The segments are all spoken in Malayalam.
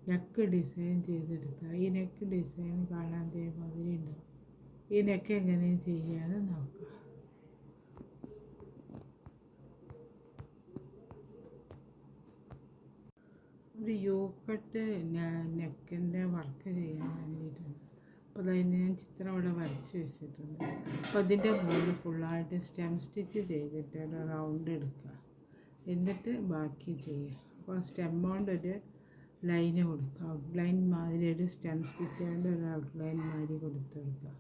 നെക്ക് ഡിസൈൻ ചെയ്തെടുത്താൽ ഈ നെക്ക് ഡിസൈൻ കാണാൻ അതേമാതിരി ഉണ്ടാവും. ഈ നെക്ക് എങ്ങനെയും ചെയ്യാമെന്ന് നോക്കാം. ഒരു യൂക്കട്ട് നെക്കിൻ്റെ വർക്ക് ചെയ്യാൻ വേണ്ടിയിട്ടുണ്ട്. അപ്പോൾ അതിന് ഞാൻ ചിത്രം ഇവിടെ വരച്ച് വെച്ചിട്ടുണ്ട്. അപ്പോൾ അതിൻ്റെ മുകളിൽ ഫുള്ളായിട്ട് സ്റ്റെം സ്റ്റിച്ച് ചെയ്തിട്ട് ഒരു റൗണ്ട് എടുക്കുക. എന്നിട്ട് ബാക്കി ചെയ്യുക. അപ്പോൾ സ്റ്റെം കൊണ്ടൊരു ലൈന് കൊടുക്കുക. ഔട്ട്ലൈൻ മാതിരി ഒരു സ്റ്റെം സ്റ്റിച്ച് കൊണ്ട് ഒരു ഔട്ട്ലൈൻ മാതിരി കൊടുത്തെടുക്കുക.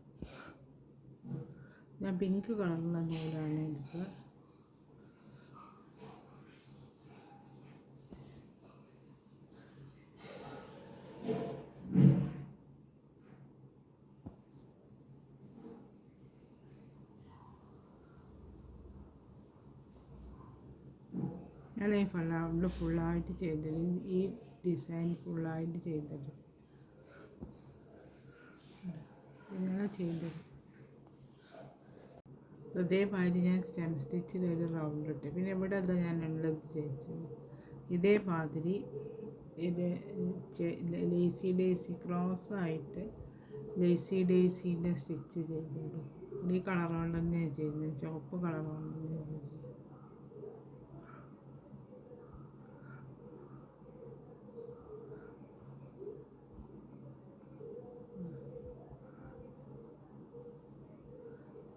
ഞാൻ പിങ്ക് കളറുള്ള നൂലാണ് എടുക്കുക. ഞാൻ ഈ ഫുള്ളായിട്ട് ചെയ്തത് ഈ ഡിസൈൻ ഫുള്ളായിട്ട് ചെയ്തത് ഇങ്ങനെ ചെയ്തത്. അതേമാതിരി ഞാൻ സ്റ്റെം സ്റ്റിച്ചിൽ ഒരു റൗണ്ട് ഇട്ട് പിന്നെ ഇവിടെ അത് ഞാൻ ഉള്ളത് ചെയ്തത്. ഇതേമാതിരി ഇത് ലേസി ഡേസി ക്രോസായിട്ട് ലേസി ഡേസീൻ്റെ സ്റ്റിച്ച് ചെയ്തിടും. ഈ കളർ കൊണ്ട് തന്നെയാണ് ചെയ്യുന്നത്, ചുവപ്പ് കളർ കൊണ്ട് തന്നെയാണ് ചെയ്യുന്നത്.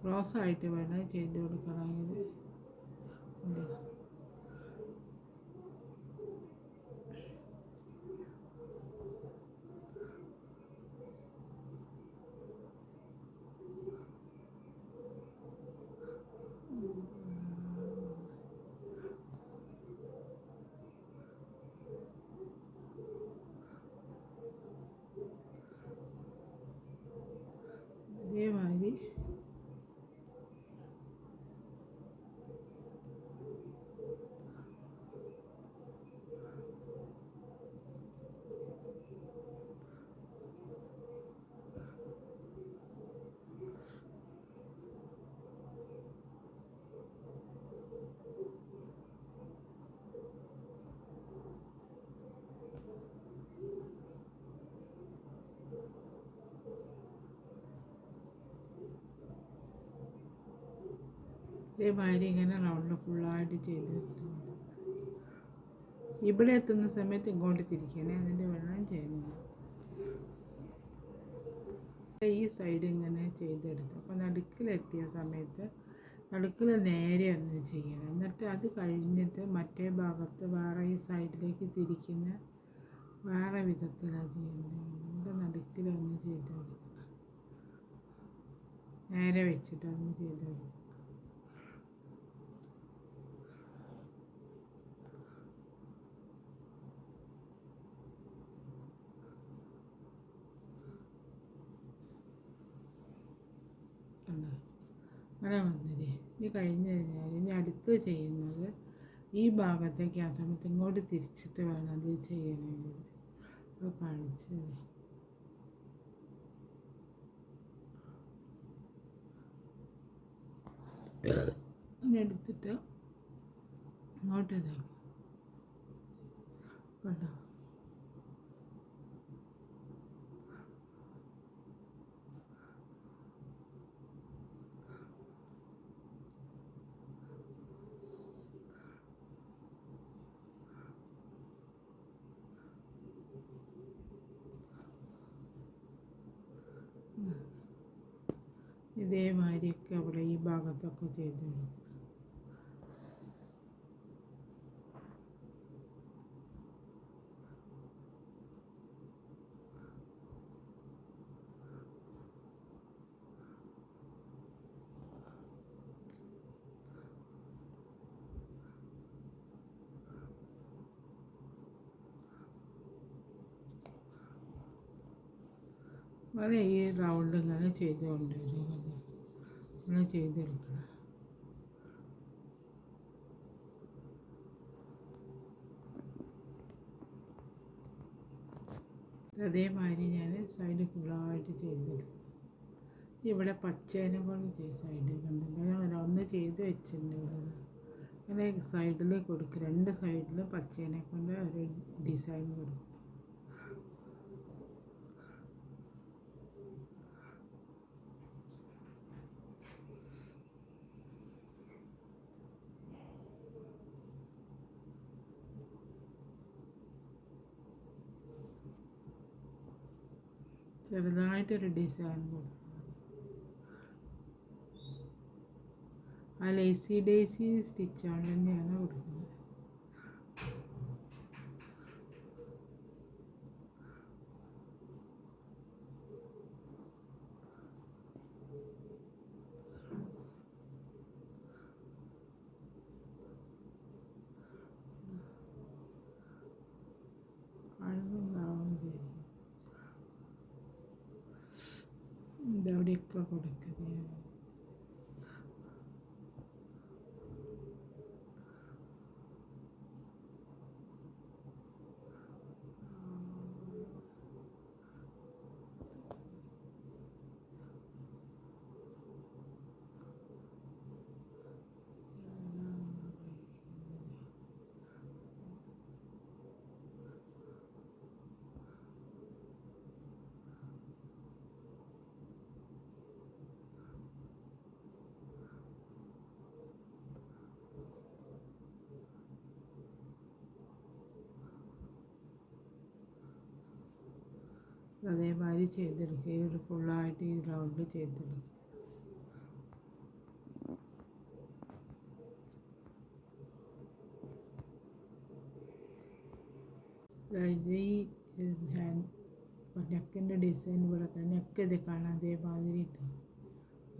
ക്രോസായിട്ട് വേണം ചെയ്ത് കൊടുക്കണമെങ്കിൽ. അതേമാതിരി ഇങ്ങനെ റൗണ്ട് ഫുള്ളായിട്ട് ചെയ്തെടുത്തിട്ടുണ്ട്. ഇവിടെ എത്തുന്ന സമയത്ത് ഇങ്ങോട്ട് തിരിക്കണേ, അതിൻ്റെ വെള്ളം ചെയ്യുന്നില്ല. ഈ സൈഡ് ഇങ്ങനെ ചെയ്തെടുത്തു. അപ്പോൾ നടുക്കിലെത്തിയ സമയത്ത് നടുക്കിൽ നേരെ ഒന്ന് ചെയ്യണം. എന്നിട്ട് അത് കഴിഞ്ഞിട്ട് മറ്റേ ഭാഗത്ത് വേറെ ഈ സൈഡിലേക്ക് തിരിക്കുന്ന വേറെ വിധത്തിലാണ് ചെയ്യുന്നത്. എന്നിട്ട് നടുക്കിലൊന്ന് ചെയ്തെടുക്കുക, നേരെ വെച്ചിട്ടൊന്ന് ചെയ്തെടുക്കുക. അങ്ങനെ വന്നില്ലേ. ഇത് കഴിഞ്ഞ് കഴിഞ്ഞാൽ ഇനി അടുത്ത് ചെയ്യുന്നത് ഈ ഭാഗത്തേക്ക് ആ സമയത്ത് ഇങ്ങോട്ട് തിരിച്ചിട്ട് വേണം അത് ചെയ്യണമെങ്കിൽ. അത് കാണിച്ച് അങ്ങനെ എടുത്തിട്ട് ഇങ്ങോട്ട് ഇതാക്കും കേട്ടോ. ഇതേമാതിരിയൊക്കെ അവിടെ ഈ ഭാഗത്തൊക്കെ ചെയ്തു. വളരെ ഈ റൗണ്ട് ഇങ്ങനെ ചെയ്തുകൊണ്ടിരിക്കും, ഇങ്ങനെ ചെയ്തെടുക്കണം. അതേമാതിരി ഞാൻ സൈഡ് ഫുള്ളായിട്ട് ചെയ്തെടുക്കും. ഇവിടെ പച്ചേനെ കൊണ്ട് സൈഡ് കണ്ടില്ല, ഞാൻ ഒന്ന് ചെയ്ത് വെച്ചിട്ടുണ്ട്. ഇവിടെ അങ്ങനെ സൈഡിൽ കൊടുക്കും, രണ്ട് സൈഡിലും പച്ചേനെ കൊണ്ട് ഒരു ഡിസൈൻ കൊടുക്കും. ചെറുതായിട്ടൊരു ഡിസൈൻ കൊടുക്കുക. ആ ലേസി ഡേസി സ്റ്റിച്ചാണ് തന്നെയാണ് കൊടുക്കുന്നത്. അളവുണ്ടാവാൻ വിചാരിക്കും. ഇതവിടെയൊക്കെ കൊടുക്കുന്നത്. അതേമാതിരി ചെയ്തെടുക്കുക. ഒരു ഫുള്ളായിട്ട് ഈ റൗണ്ട് ചെയ്തെടുക്കുക. അതായത് ഈ നെക്കിൻ്റെ ഡിസൈൻ പോലെ തന്നെ നെക്ക് ഇത് കാണാം അതേമാതിരി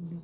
ഉണ്ട്.